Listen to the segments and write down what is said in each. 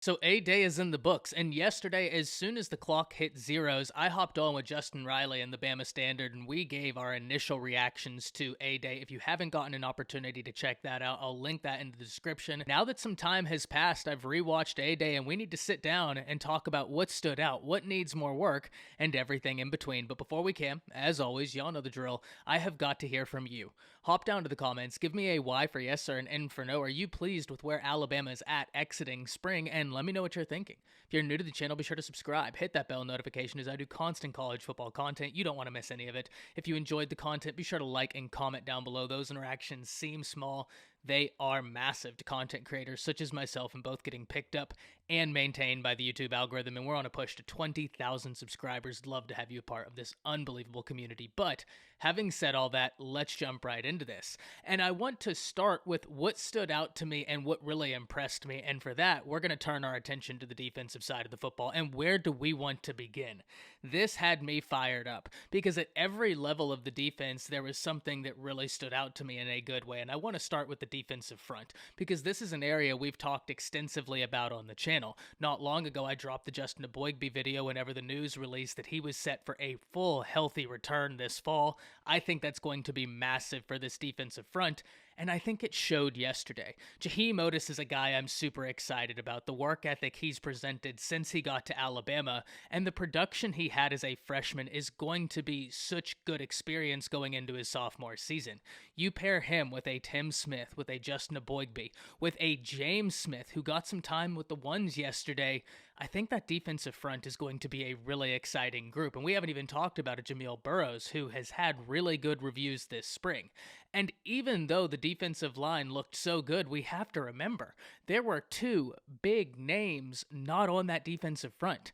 So A-Day is in the books, and yesterday, as soon as the clock hit zeros, I hopped on with Justin Riley and the Bama Standard, and we gave our initial reactions to A-Day. If you haven't gotten an opportunity to check that out, I'll link that in the description. Now that some time has passed, I've rewatched A-Day, and we need to sit down and talk about what stood out, what needs more work, and everything in between. But before we can, as always, y'all know the drill, I have got to hear from you. Hop down to the comments, give me a Y for yes or an N for no. Are you pleased with where Alabama is at exiting spring? And let me know what you're thinking. If you're new to the channel, be sure to subscribe. Hit that bell notification as I do constant college football content. You don't want to miss any of it. If you enjoyed the content, be sure to like and comment down below. Those interactions seem small. They are massive to content creators such as myself, and both getting picked up and maintained by the YouTube algorithm. And we're on a push to 20,000 subscribers. Love to have you a part of this unbelievable community. But having said all that, let's jump right into this. And I want to start with what stood out to me and what really impressed me. And for that, we're going to turn our attention to the defensive side of the football. And where do we want to begin? This had me fired up because at every level of the defense, there was something that really stood out to me in a good way. And I want to start with the defensive front because this is an area we've talked extensively about on the channel. Not long ago, I dropped the Justin Boygby video whenever the news released that he was set for a full healthy return this fall. I think that's going to be massive for this defensive front, and I think it showed yesterday. Jaheim Otis is a guy I'm super excited about. The work ethic he's presented since he got to Alabama, and the production he had as a freshman is going to be such good experience going into his sophomore season. You pair him with a Tim Smith, with a Justin Boygby, with a James Smith who got some time with the ones yesterday. I think that defensive front is going to be a really exciting group. And we haven't even talked about a Jamil Burroughs, who has had really good reviews this spring. And even though the defensive line looked so good, we have to remember there were two big names not on that defensive front: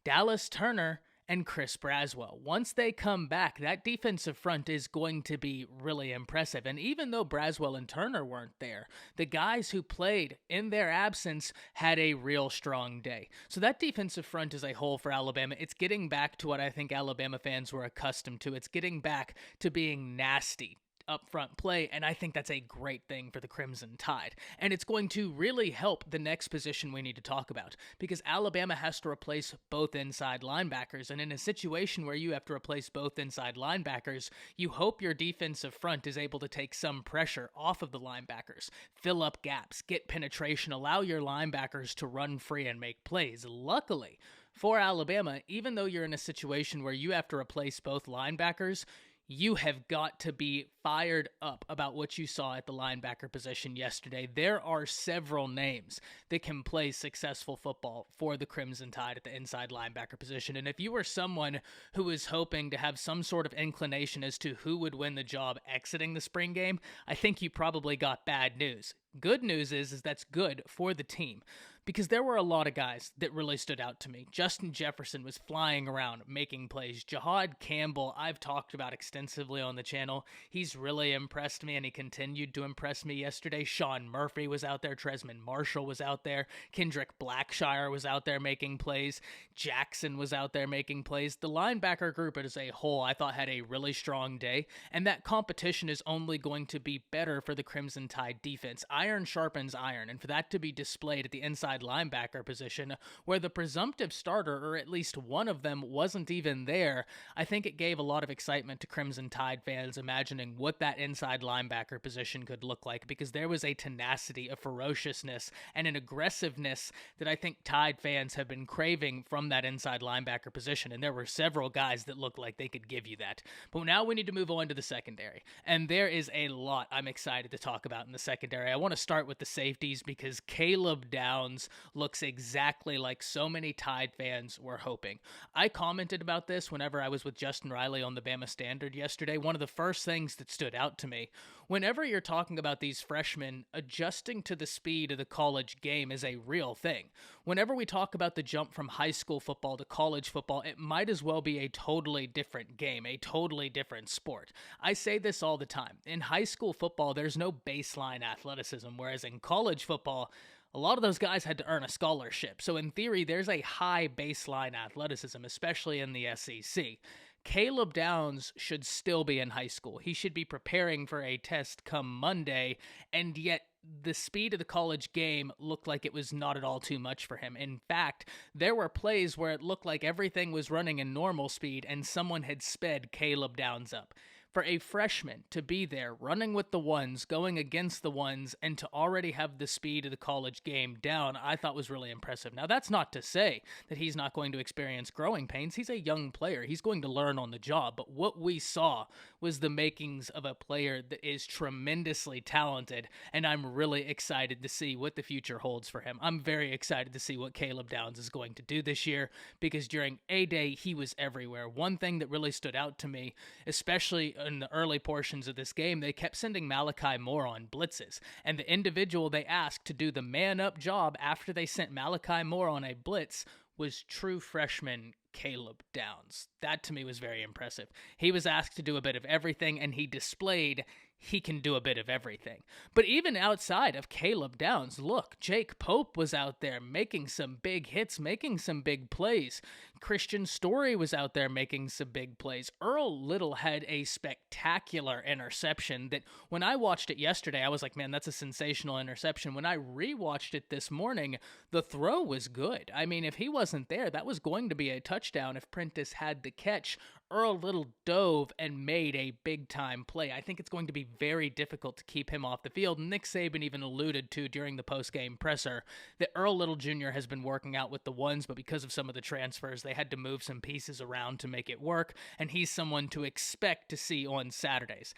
Dallas Turner and Chris Braswell. Once they come back, that defensive front is going to be really impressive. And even though Braswell and Turner weren't there, the guys who played in their absence had a real strong day. So that defensive front as a whole for Alabama, it's getting back to what I think Alabama fans were accustomed to. It's getting back to being nasty upfront play, and I think that's a great thing for the Crimson Tide. And it's going to really help the next position we need to talk about, because Alabama has to replace both inside linebackers, and in a situation where you have to replace both inside linebackers, you hope your defensive front is able to take some pressure off of the linebackers, fill up gaps, get penetration, allow your linebackers to run free and make plays. Luckily for Alabama, even though you're in a situation where you have to replace both linebackers, you have got to be fired up about what you saw at the linebacker position yesterday. There are several names that can play successful football for the Crimson Tide at the inside linebacker position. And if you were someone who was hoping to have some sort of inclination as to who would win the job exiting the spring game, I think you probably got bad news. Good news is that's good for the team, because there were a lot of guys that really stood out to me. Justin Jefferson was flying around making plays. Jahad Campbell, I've talked about extensively on the channel. He's really impressed me, and he continued to impress me yesterday. Sean Murphy was out there. Tresman Marshall was out there. Kendrick Blackshire was out there making plays. Jackson was out there making plays. The linebacker group as a whole, I thought, had a really strong day, and that competition is only going to be better for the Crimson Tide defense. Iron sharpens iron, and for that to be displayed at the inside linebacker position, where the presumptive starter, or at least one of them, wasn't even there, I think it gave a lot of excitement to Crimson Tide fans imagining what that inside linebacker position could look like, because there was a tenacity, a ferociousness, and an aggressiveness that I think Tide fans have been craving from that inside linebacker position, and there were several guys that looked like they could give you that. But now we need to move on to the secondary, and there is a lot I'm excited to talk about in the secondary. I want to start with the safeties, because Caleb Downs looks exactly like so many Tide fans were hoping. I commented about this whenever I was with Justin Riley on the Bama Standard yesterday. One of the first things that stood out to me, whenever you're talking about these freshmen, adjusting to the speed of the college game is a real thing. Whenever we talk about the jump from high school football to college football, it might as well be a totally different game, a totally different sport. I say this all the time. In high school football, there's no baseline athleticism, whereas in college football, a lot of those guys had to earn a scholarship. So in theory, there's a high baseline athleticism, especially in the SEC. Caleb Downs should still be in high school. He should be preparing for a test come Monday, and yet the speed of the college game looked like it was not at all too much for him. In fact, there were plays where it looked like everything was running in normal speed and someone had sped Caleb Downs up. For a freshman to be there running with the ones, going against the ones, and to already have the speed of the college game down, I thought was really impressive. Now, that's not to say that he's not going to experience growing pains. He's a young player. He's going to learn on the job. But what we saw was the makings of a player that is tremendously talented, and I'm really excited to see what the future holds for him. I'm very excited to see what Caleb Downs is going to do this year, because during A-Day, he was everywhere. One thing that really stood out to me, especially in the early portions of this game, they kept sending Malachi Moore on blitzes, and the individual they asked to do the man-up job after they sent Malachi Moore on a blitz was true freshman Caleb Downs. That to me was very impressive. He was asked to do a bit of everything, and he displayed he can do a bit of everything. But even outside of Caleb Downs, look, Jake Pope was out there making some big hits, making some big plays. Christian Story was out there making some big plays. Earl Little had a spectacular interception that when I watched it yesterday, I was like, man, that's a sensational interception. When I rewatched it this morning, the throw was good. I mean, if he wasn't there, that was going to be a touchdown if Prentice had the catch. Earl Little dove and made a big-time play. I think it's going to be very difficult to keep him off the field. Nick Saban even alluded to during the post-game presser that Earl Little Jr. has been working out with the ones, but because of some of the transfers, they had to move some pieces around to make it work, and he's someone to expect to see on Saturdays.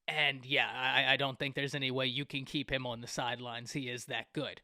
And yeah, I don't think there's any way you can keep him on the sidelines. He is that good.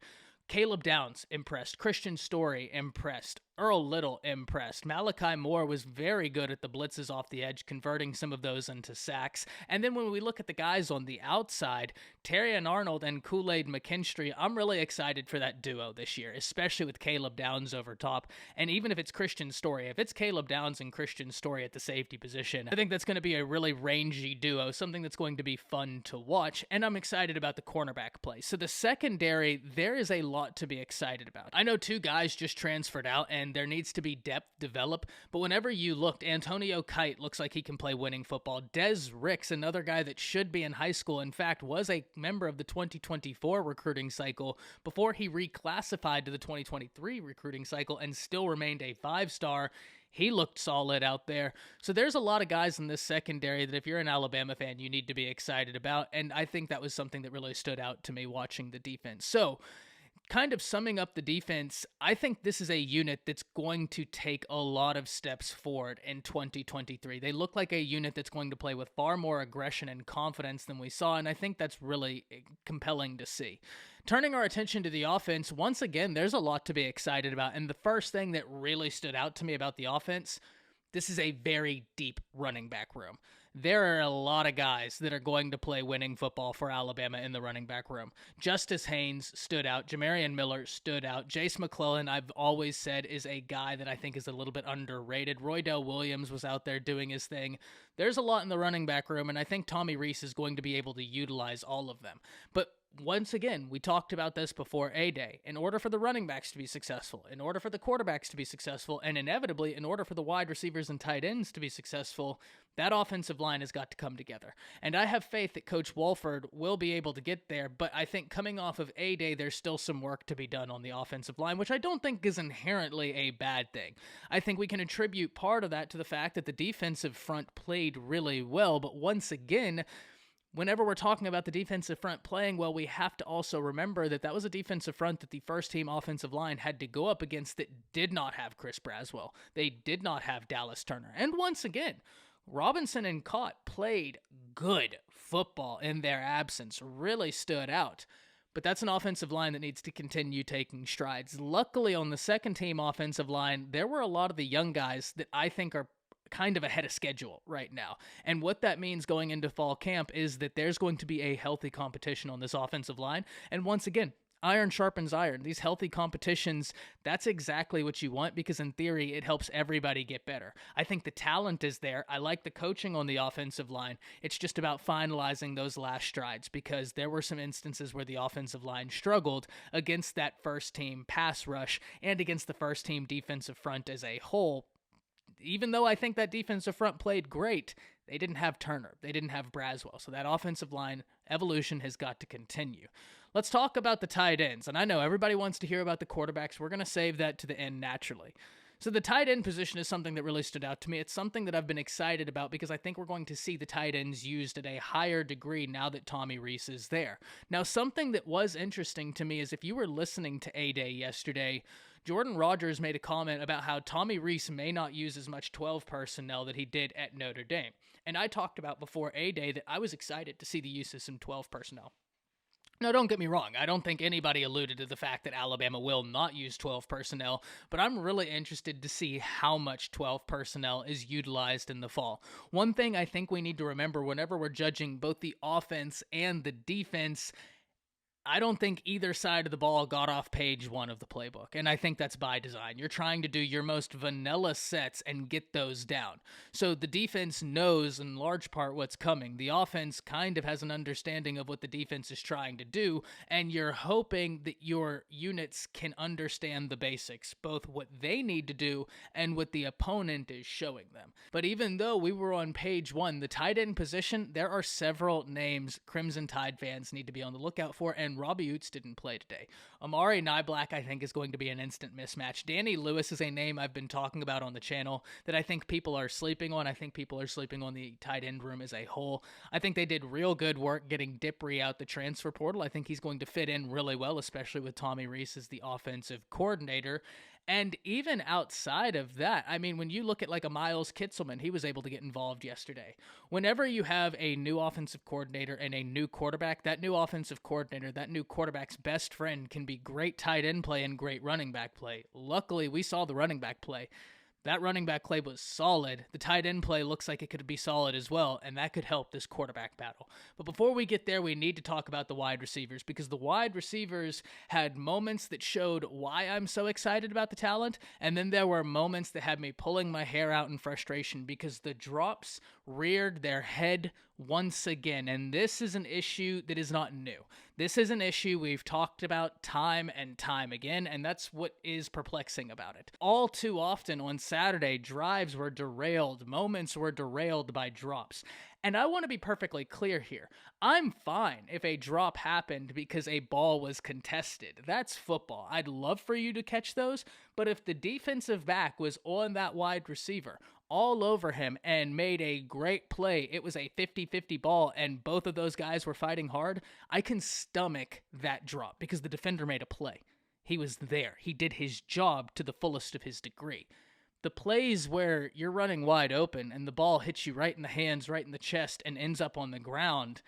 Caleb Downs impressed. Christian Story impressed. Earl Little impressed. Malachi Moore was very good at the blitzes off the edge, converting some of those into sacks. And then when we look at the guys on the outside, Terrion Arnold and Kool-Aid McKinstry, I'm really excited for that duo this year, especially with Caleb Downs over top. And even if it's Christian Story, if it's Caleb Downs and Christian Story at the safety position, I think that's going to be a really rangy duo, something that's going to be fun to watch. And I'm excited about the cornerback play. So the secondary, there is a lot to be excited about. I know two guys just transferred out, and there needs to be depth developed, but whenever you looked, Antonio Kite looks like he can play winning football. Des Ricks, another guy that should be in high school, in fact, was a member of the 2024 recruiting cycle before he reclassified to the 2023 recruiting cycle and still remained a 5-star. He looked solid out there. So there's a lot of guys in this secondary that if you're an Alabama fan, you need to be excited about, and I think that was something that really stood out to me watching the defense. So kind of summing up the defense, I think this is a unit that's going to take a lot of steps forward in 2023. They look like a unit that's going to play with far more aggression and confidence than we saw, and I think that's really compelling to see. Turning our attention to the offense, once again, there's a lot to be excited about, and the first thing that really stood out to me about the offense, this is a very deep running back room. There are a lot of guys that are going to play winning football for Alabama in the running back room. Justice Haynes stood out. Jamarian Miller stood out. Jace McClellan, I've always said, is a guy that I think is a little bit underrated. Roydell Williams was out there doing his thing. There's a lot in the running back room, and I think Tommy Rees is going to be able to utilize all of them. But once again, we talked about this before A-Day. In order for the running backs to be successful, in order for the quarterbacks to be successful, and inevitably, in order for the wide receivers and tight ends to be successful, that offensive line has got to come together. And I have faith that Coach Walford will be able to get there, but I think coming off of A-Day, there's still some work to be done on the offensive line, which I don't think is inherently a bad thing. I think we can attribute part of that to the fact that the defensive front played really well, but once again, whenever we're talking about the defensive front playing well, we have to also remember that that was a defensive front that the first-team offensive line had to go up against that did not have Chris Braswell. They did not have Dallas Turner. And once again, Robinson and Cott played good football in their absence, really stood out. But that's an offensive line that needs to continue taking strides. Luckily, on the second-team offensive line, there were a lot of the young guys that I think are kind of ahead of schedule right now. And what that means going into fall camp is that there's going to be a healthy competition on this offensive line. And once again, iron sharpens iron. These healthy competitions, that's exactly what you want because in theory, it helps everybody get better. I think the talent is there. I like the coaching on the offensive line. It's just about finalizing those last strides because there were some instances where the offensive line struggled against that first team pass rush and against the first team defensive front as a whole. Even though I think that defensive front played great, They didn't have Turner. They didn't have Braswell. So that offensive line evolution has got to continue. Let's talk about the tight ends. And I know everybody wants to hear about the quarterbacks. We're going to save that to the end naturally. So the tight end position is something that really stood out to me. It's something that I've been excited about because I think we're going to see the tight ends used at a higher degree now that Tommy Rees is there. Now, something that was interesting to me is if you were listening to A-Day yesterday, Jordan Rodgers made a comment about how Tommy Rees may not use as much 12 personnel that he did at Notre Dame. And I talked about before A-Day that I was excited to see the use of some 12 personnel. Now, don't get me wrong. I don't think anybody alluded to the fact that Alabama will not use 12 personnel, but I'm really interested to see how much 12 personnel is utilized in the fall. One thing I think we need to remember whenever we're judging both the offense and the defense, I don't think either side of the ball got off page 1 of the playbook, and I think that's by design. You're trying to do your most vanilla sets and get those down. So the defense knows in large part what's coming. The offense kind of has an understanding of what the defense is trying to do, and you're hoping that your units can understand the basics, both what they need to do and what the opponent is showing them. But even though we were on page 1, the tight end position, there are several names Crimson Tide fans need to be on the lookout for, and Robbie Oots didn't play today. Amari Niblack, I think, is going to be an instant mismatch. Danny Lewis is a name I've been talking about on the channel that I think people are sleeping on. I think people are sleeping on the tight end room as a whole. I think they did real good work getting Dipri out the transfer portal. I think he's going to fit in really well, especially with Tommy Rees as the offensive coordinator. And even outside of that, I mean, when you look at like a Miles Kitselman, he was able to get involved yesterday. Whenever you have a new offensive coordinator and a new quarterback, that new offensive coordinator, that new quarterback's best friend can be great tight end play and great running back play. Luckily, we saw the running back play. That running back play was solid. The tight end play looks like it could be solid as well, and that could help this quarterback battle. But before we get there, we need to talk about the wide receivers, because the wide receivers had moments that showed why I'm so excited about the talent, and then there were moments that had me pulling my hair out in frustration because the drops reared their head once again, and this is an issue that is not new. This is an issue we've talked about time and time again, and that's what is perplexing about it. All too often on Saturday, drives were derailed, moments were derailed by drops. And I want to be perfectly clear here. I'm fine if a drop happened because a ball was contested. That's football. I'd love for you to catch those, but if the defensive back was on that wide receiver, all over him, and made a great play, it was a 50-50 ball, and both of those guys were fighting hard, I can stomach that drop because the defender made a play. He was there. He did his job to the fullest of his degree. The plays where you're running wide open and the ball hits you right in the hands, right in the chest, and ends up on the ground,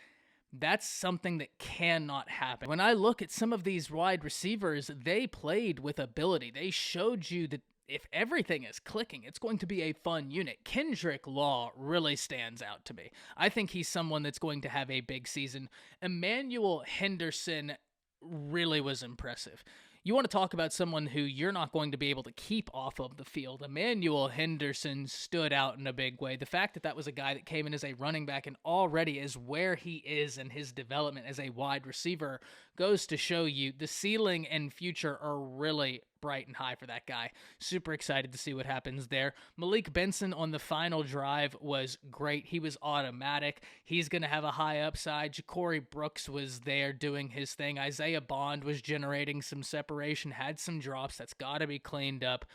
that's something that cannot happen. When I look at some of these wide receivers, they played with ability. They showed you that if everything is clicking, it's going to be a fun unit. Kendrick Law really stands out to me. I think he's someone that's going to have a big season. Emmanuel Henderson really was impressive. You want to talk about someone who you're not going to be able to keep off of the field. Emmanuel Henderson stood out in a big way. The fact that that was a guy that came in as a running back and already is where he is in his development as a wide receiver goes to show you the ceiling and future are really bright and high for that guy. Super excited to see what happens there. Malik Benson on the final drive was great. He was automatic. He's going to have a high upside. Ja'Cory Brooks was there doing his thing. Isaiah Bond was generating some separation, had some drops. That's got to be cleaned up.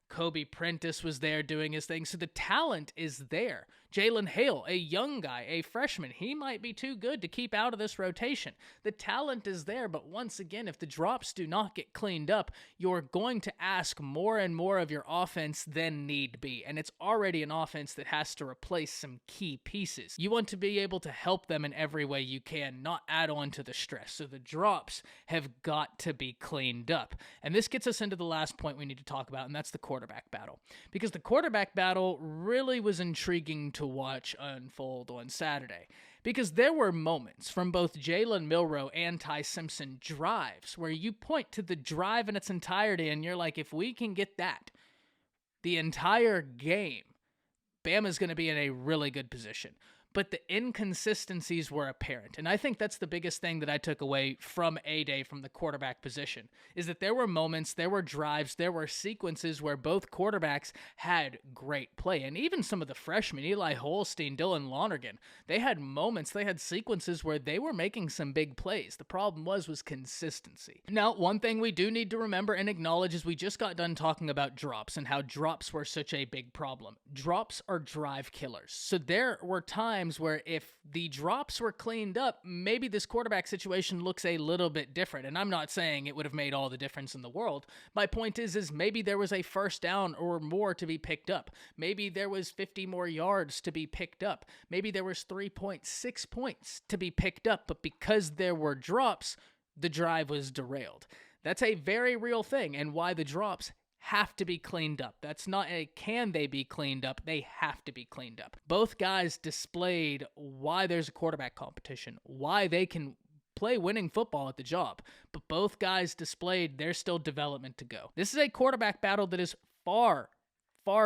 Kobe Prentice was there doing his thing. So the talent is there. Jalen Hale, a young guy, a freshman, he might be too good to keep out of this rotation. The talent is there, but once again, if the drops do not get cleaned up, you're going to ask more and more of your offense than need be. And it's already an offense that has to replace some key pieces. You want to be able to help them in every way you can, not add on to the stress. So the drops have got to be cleaned up. And this gets us into the last point we need to talk about, and that's the quarterback battle. Because the quarterback battle really was intriguing to watch unfold on Saturday. Because there were moments from both Jalen Milroe and Ty Simpson drives where you point to the drive in its entirety and you're like, if we can get that the entire game, Bama's going to be in a really good position. but the inconsistencies were apparent. And I think that's the biggest thing that I took away from A-Day from the quarterback position, is that there were moments, there were drives, there were sequences where both quarterbacks had great play. And even some of the freshmen, Eli Holstein, Dylan Lonergan, they had moments, they had sequences where they were making some big plays. The problem was consistency. Now, one thing we do need to remember and acknowledge is we just got done talking about drops and how drops were such a big problem. Drops are drive killers. So there were times where if the drops were cleaned up, maybe this quarterback situation looks a little bit different. And I'm not saying it would have made all the difference in the world. My point is maybe there was a first down or more to be picked up. Maybe there was 50 more yards to be picked up. Maybe there was 3.6 points to be picked up, but because there were drops, the drive was derailed. That's a very real thing, and why the drops have to be cleaned up. That's not a can they be cleaned up, they have to be cleaned up. Both guys displayed why there's a quarterback competition, why they can play winning football at the job, but both guys displayed there's still development to go. This is a quarterback battle that is far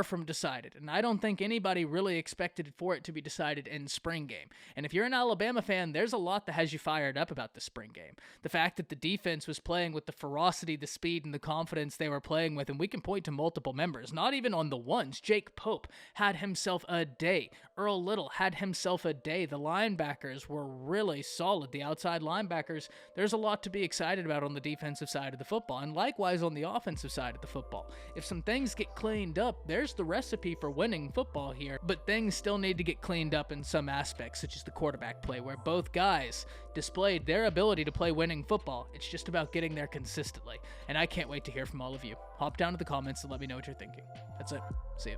from decided, and I don't think anybody really expected for it to be decided in spring game. And if you're an Alabama fan, there's a lot that has you fired up about the spring game. The fact that the defense was playing with the ferocity, the speed, and the confidence they were playing with, and we can point to multiple members, not even on the ones. Jake Pope had himself a day. Earl Little had himself a day. The linebackers were really solid. The outside linebackers, there's a lot to be excited about on the defensive side of the football, and likewise on the offensive side of the football. If some things get cleaned up, there's the recipe for winning football here, but things still need to get cleaned up in some aspects, such as the quarterback play, where both guys displayed their ability to play winning football. It's just about getting there consistently, and I can't wait to hear from all of you. Hop down to the comments and let me know what you're thinking. That's it. See ya.